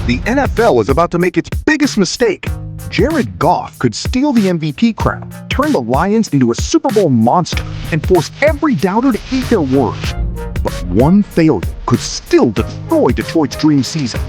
The NFL is about to make its biggest mistake. Jared Goff could steal the MVP crown, turn the Lions into a Super Bowl monster, and force every doubter to eat their words. But one failure could still destroy Detroit's dream season.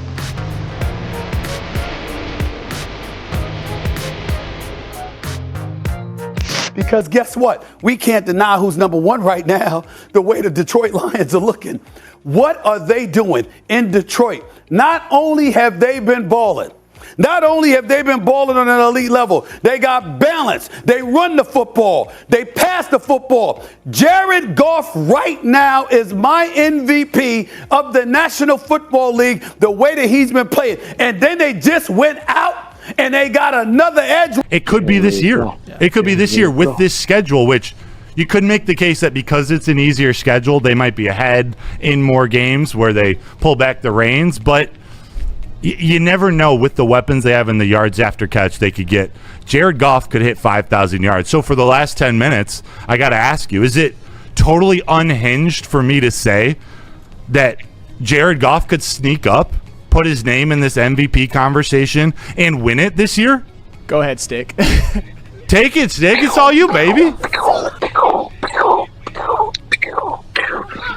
Because guess what? We can't deny who's number one right now, the way the Detroit Lions are looking. What are they doing in Detroit? Not only have they been balling, on an elite level, they got balance. They run the football. They pass the football. Jared Goff right now is my MVP of the National Football League, the way that he's been playing. And then they just went out and they got another edge. It could be this year. It could be this year with this schedule, which you could make the case that because it's an easier schedule, they might be ahead in more games where they pull back the reins. But you never know with the weapons they have in the yards after catch they could get. Jared Goff could hit 5,000 yards. So for the last 10 minutes, I got to ask you, is it totally unhinged for me to say that Jared Goff could sneak up, put his name in this MVP conversation, and win it this year? Go ahead, Stick. Take it, Stick. It's all you, baby.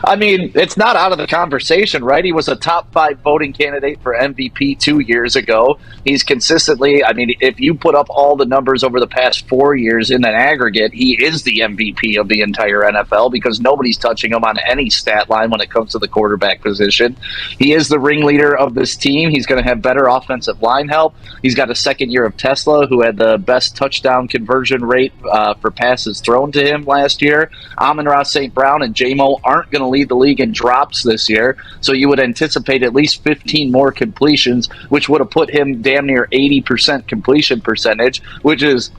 I mean, it's not out of the conversation, right? He was a top 5 voting candidate for MVP 2 years ago. He's consistently, I mean, if you put up all the numbers over the past 4 years in an aggregate, he is the MVP of the entire NFL because nobody's touching him on any stat line when it comes to the quarterback position. He is the ringleader of this team. He's going to have better offensive line help. He's got a second year of Tesla, who had the best touchdown conversion rate for passes thrown to him last year. Amon-Ra St. Brown and J-Mo aren't going to lead the league in drops this year, so you would anticipate at least 15 more completions, which would have put him damn near 80% completion percentage, which is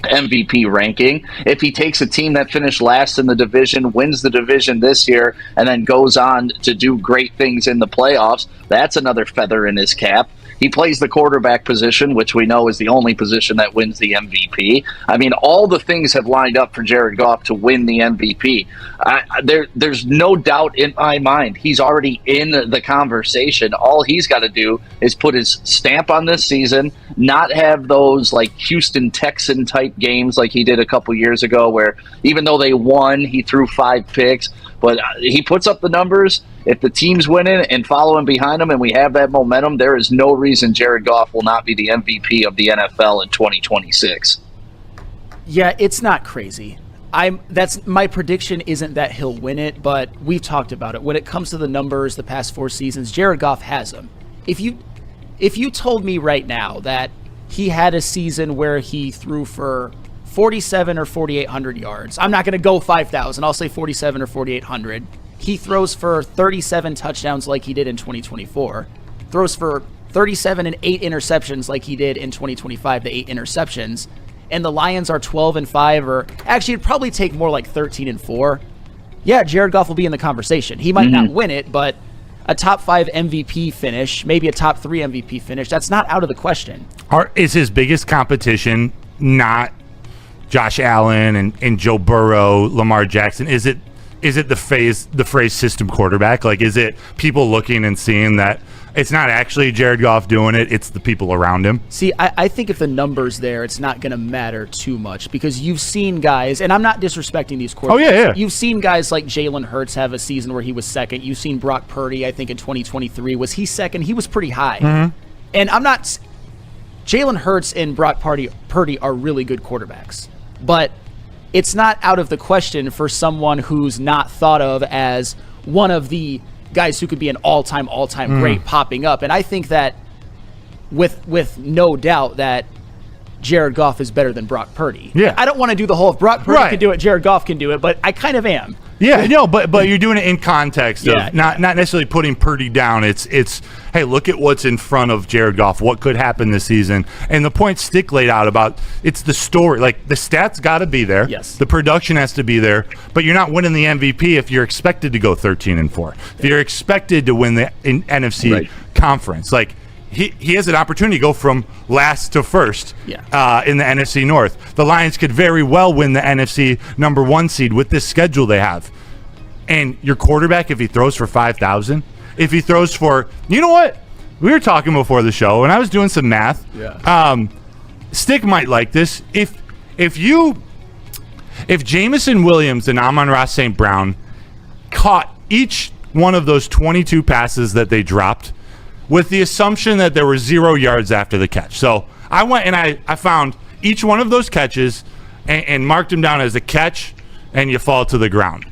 MVP ranking. If he takes a team that finished last in the division, wins the division this year, and then goes on to do great things in the playoffs, that's another feather in his cap. He plays the quarterback position, which we know is the only position that wins the MVP. I mean, all the things have lined up for Jared Goff to win the MVP. There's no doubt in my mind he's already in the conversation. All he's got to do is put his stamp on this season, not have those like Houston Texan type games like he did a couple years ago where even though they won, he threw 5 picks. But he puts up the numbers. If the team's winning and following behind him and we have that momentum, there is no reason Jared Goff will not be the MVP of the NFL in 2026. Yeah, it's not crazy. That's my prediction isn't that he'll win it, but we've talked about it. When it comes to the numbers the past 4 seasons, Jared Goff has them. If you told me right now that he had a season where he threw for 47 or 4,800 yards. I'm not going to go 5,000. I'll say 47 or 4,800. He throws for 37 touchdowns like he did in 2024. Throws for 37 and 8 interceptions like he did in 2025, the 8 interceptions. And the Lions are 12-5, or actually it'd probably take more like 13-4. Yeah, Jared Goff will be in the conversation. He might not win it, but a top 5 MVP finish, maybe a top 3 MVP finish, that's not out of the question. Is his biggest competition not Josh Allen and Joe Burrow, Lamar Jackson? Is it the phrase system quarterback? Like, is it people looking and seeing that it's not actually Jared Goff doing it, it's the people around him? See, I think if the number's there, it's not going to matter too much because you've seen guys, and I'm not disrespecting these quarterbacks. Oh, yeah. You've seen guys like Jalen Hurts have a season where he was second. You've seen Brock Purdy, I think in 2023. Was he second? He was pretty high. Mm-hmm. And I'm not... Jalen Hurts and Brock Purdy are really good quarterbacks. But it's not out of the question for someone who's not thought of as one of the guys who could be an all-time great popping up. And I think that with no doubt that Jared Goff is better than Brock Purdy. Yeah. I don't want to do the whole if Brock Purdy can do it, Jared Goff can do it, but I kind of am. Yeah, no, but you're doing it in context of not necessarily putting Purdy down. It's hey, look at what's in front of Jared Goff. What could happen this season? And the point Stick laid out about it's the story. Like the stats got to be there. Yes. The production has to be there. But you're not winning the MVP if you're expected to go 13-4. If you're expected to win the NFC conference, like. He has an opportunity to go from last to first in the NFC North. The Lions could very well win the NFC number 1 seed with this schedule they have. And your quarterback, if he throws for 5,000, if he throws for, you know what? we were talking before the show, and I was doing some math. Yeah. Stick might like this. If Jameson Williams and Amon-Ra St. Brown caught each one of those 22 passes that they dropped with the assumption that there were 0 yards after the catch. So I went and I found each one of those catches and marked them down as a catch, and you fall to the ground.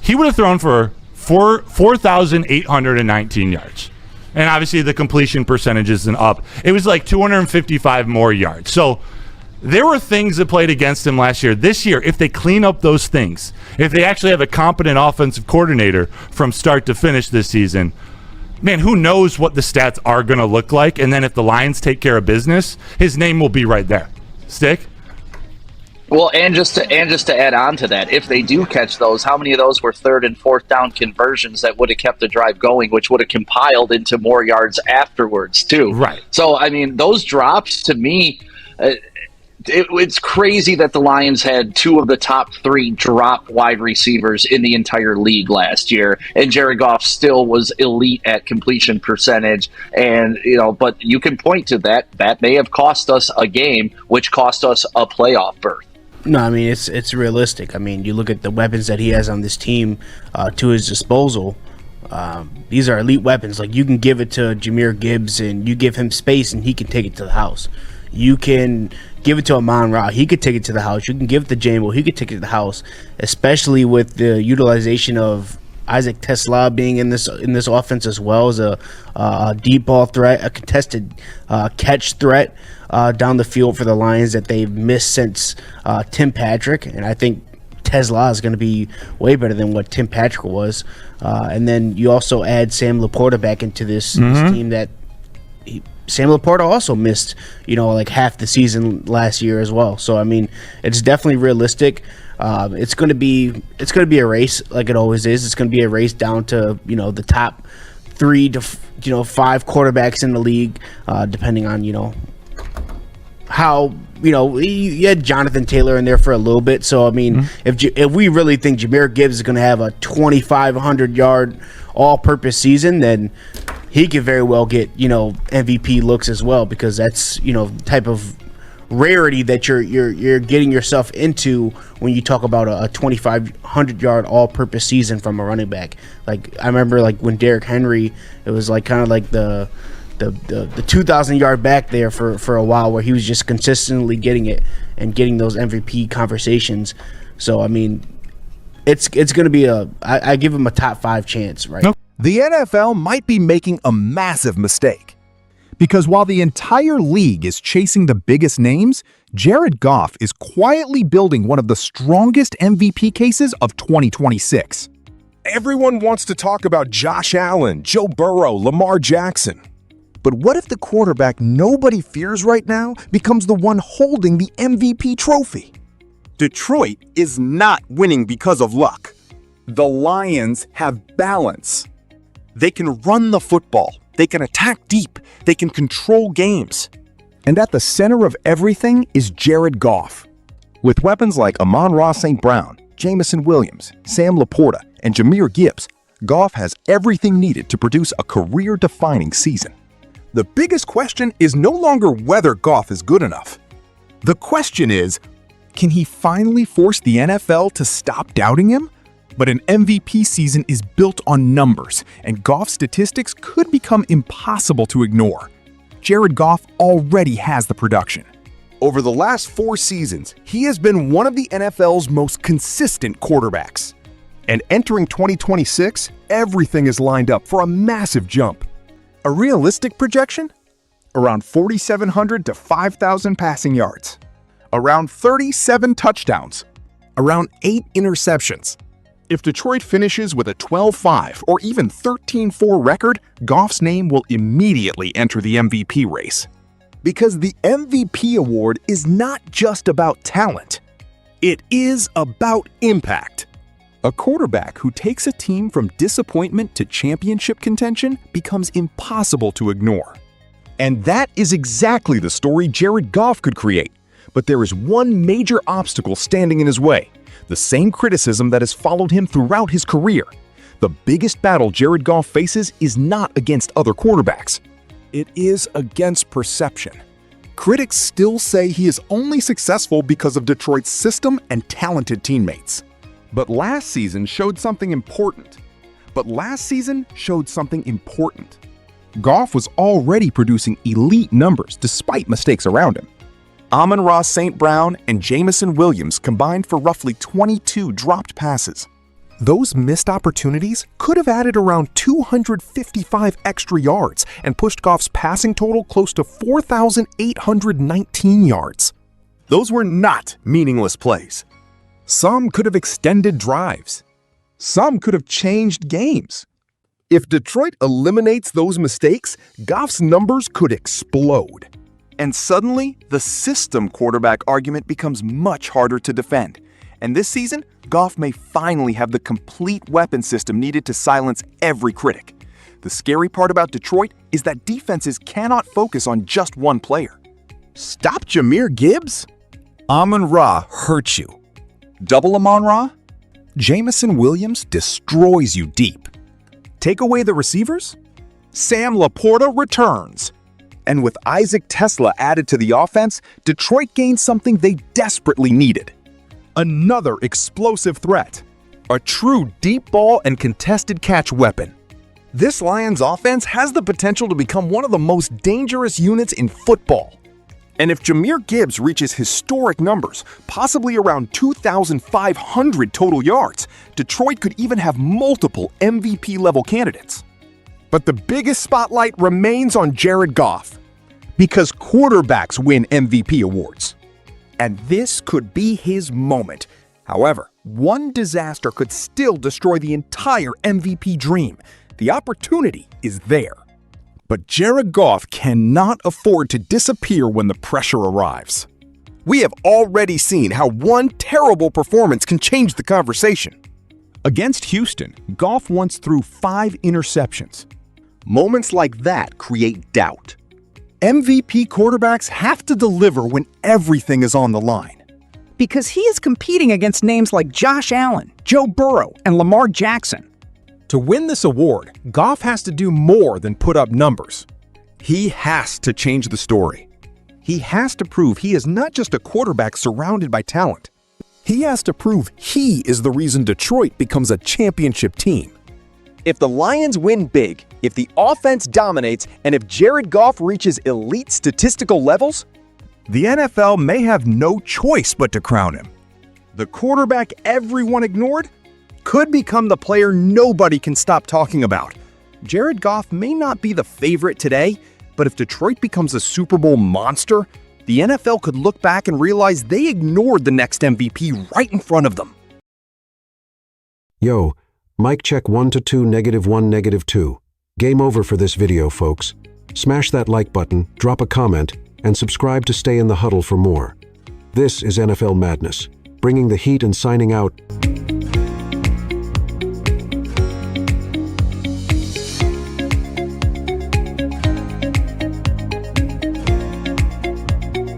He would have thrown for 4,819 yards. And obviously the completion percentage isn't up. It was like 255 more yards. So there were things that played against him last year. This year, if they clean up those things, if they actually have a competent offensive coordinator from start to finish this season, man, who knows what the stats are going to look like. And then if the Lions take care of business, his name will be right there. Stick? Well, and just to add on to that, if they do catch those, how many of those were 3rd and 4th down conversions that would have kept the drive going, which would have compiled into more yards afterwards too? Right. So, I mean, those drops to me, it's crazy that the Lions had 2 of the top 3 drop wide receivers in the entire league last year, and Jared Goff still was elite at completion percentage. And but you can point to that may have cost us a game, which cost us a playoff berth. No, I mean, it's realistic. I mean, you look at the weapons that he has on this team to his disposal. These are elite weapons. Like, you can give it to Jahmyr Gibbs, and you give him space, and he can take it to the house. You can give it to Amon-Ra. He could take it to the house. You can give it to Jamel. He could take it to the house, especially with the utilization of Isaac Tesla being in this offense as well as a deep ball threat, a contested catch threat down the field for the Lions that they've missed since Tim Patrick. And I think Tesla is going to be way better than what Tim Patrick was. And then you also add Sam Laporta back into this team that Sam Laporta also missed, like half the season last year as well. So I mean, it's definitely realistic. It's going to be a race like it always is. It's going to be a race down to the top 3 to 5 quarterbacks in the league, depending on how you had Jonathan Taylor in there for a little bit. So I mean, if we really think Jahmyr Gibbs is going to have a 2,500 yard all-purpose season, then he could very well get MVP looks as well, because that's the type of rarity that you're getting yourself into when you talk about a 2,500 yard all-purpose season from a running back. Like, I remember when Derrick Henry, it was like kind of like the 2,000 yard back there for a while, where he was just consistently getting it and getting those MVP conversations. So I mean, it's going to be I give him a top 5 chance, right? Nope. The NFL might be making a massive mistake. Because while the entire league is chasing the biggest names, Jared Goff is quietly building one of the strongest MVP cases of 2026. Everyone wants to talk about Josh Allen, Joe Burrow, Lamar Jackson. But what if the quarterback nobody fears right now becomes the one holding the MVP trophy? Detroit is not winning because of luck. The Lions have balance. They can run the football. They can attack deep. They can control games. And at the center of everything is Jared Goff. With weapons like Amon-Ra St. Brown, Jameson Williams, Sam Laporta, and Jahmyr Gibbs, Goff has everything needed to produce a career-defining season. The biggest question is no longer whether Goff is good enough. The question is, can he finally force the NFL to stop doubting him? But an MVP season is built on numbers, and Goff's statistics could become impossible to ignore. Jared Goff already has the production. Over the last 4 seasons, he has been one of the NFL's most consistent quarterbacks. And entering 2026, everything is lined up for a massive jump. A realistic projection? Around 4,700 to 5,000 passing yards. Around 37 touchdowns. Around 8 interceptions. If Detroit finishes with a 12-5 or even 13-4 record, Goff's name will immediately enter the MVP race. Because the MVP award is not just about talent. It is about impact. A quarterback who takes a team from disappointment to championship contention becomes impossible to ignore. And that is exactly the story Jared Goff could create. But there is one major obstacle standing in his way. The same criticism that has followed him throughout his career. The biggest battle Jared Goff faces is not against other quarterbacks. It is against perception. Critics still say he is only successful because of Detroit's system and talented teammates. But last season showed something important. Goff was already producing elite numbers despite mistakes around him. Amon-Ra St. Brown and Jameson Williams combined for roughly 22 dropped passes. Those missed opportunities could have added around 255 extra yards and pushed Goff's passing total close to 4,819 yards. Those were not meaningless plays. Some could have extended drives. Some could have changed games. If Detroit eliminates those mistakes, Goff's numbers could explode. And suddenly, the system quarterback argument becomes much harder to defend. And this season, Goff may finally have the complete weapon system needed to silence every critic. The scary part about Detroit is that defenses cannot focus on just one player. Stop Jahmyr Gibbs? Amon-Ra hurts you. Double Amon-Ra? Jameson Williams destroys you deep. Take away the receivers? Sam Laporta returns. And with Isaac Tesla added to the offense, Detroit gained something they desperately needed. Another explosive threat. A true deep ball and contested catch weapon. This Lions offense has the potential to become one of the most dangerous units in football. And if Jahmyr Gibbs reaches historic numbers, possibly around 2,500 total yards, Detroit could even have multiple MVP-level candidates. But the biggest spotlight remains on Jared Goff, because quarterbacks win MVP awards. And this could be his moment. However, one disaster could still destroy the entire MVP dream. The opportunity is there. But Jared Goff cannot afford to disappear when the pressure arrives. We have already seen how one terrible performance can change the conversation. Against Houston, Goff once threw 5 interceptions. Moments like that create doubt. MVP quarterbacks have to deliver when everything is on the line. Because he is competing against names like Josh Allen, Joe Burrow, and Lamar Jackson. To win this award, Goff has to do more than put up numbers. He has to change the story. He has to prove he is not just a quarterback surrounded by talent. He has to prove he is the reason Detroit becomes a championship team. If the Lions win big, if the offense dominates, and if Jared Goff reaches elite statistical levels, the NFL may have no choice but to crown him. The quarterback everyone ignored could become the player nobody can stop talking about. Jared Goff may not be the favorite today, but if Detroit becomes a Super Bowl monster, the NFL could look back and realize they ignored the next MVP right in front of them. Yo, mic check 1 to 2, -1, -2. Game over for this video, folks. Smash that like button, drop a comment, and subscribe to stay in the huddle for more. This is NFL Madness, bringing the heat and signing out.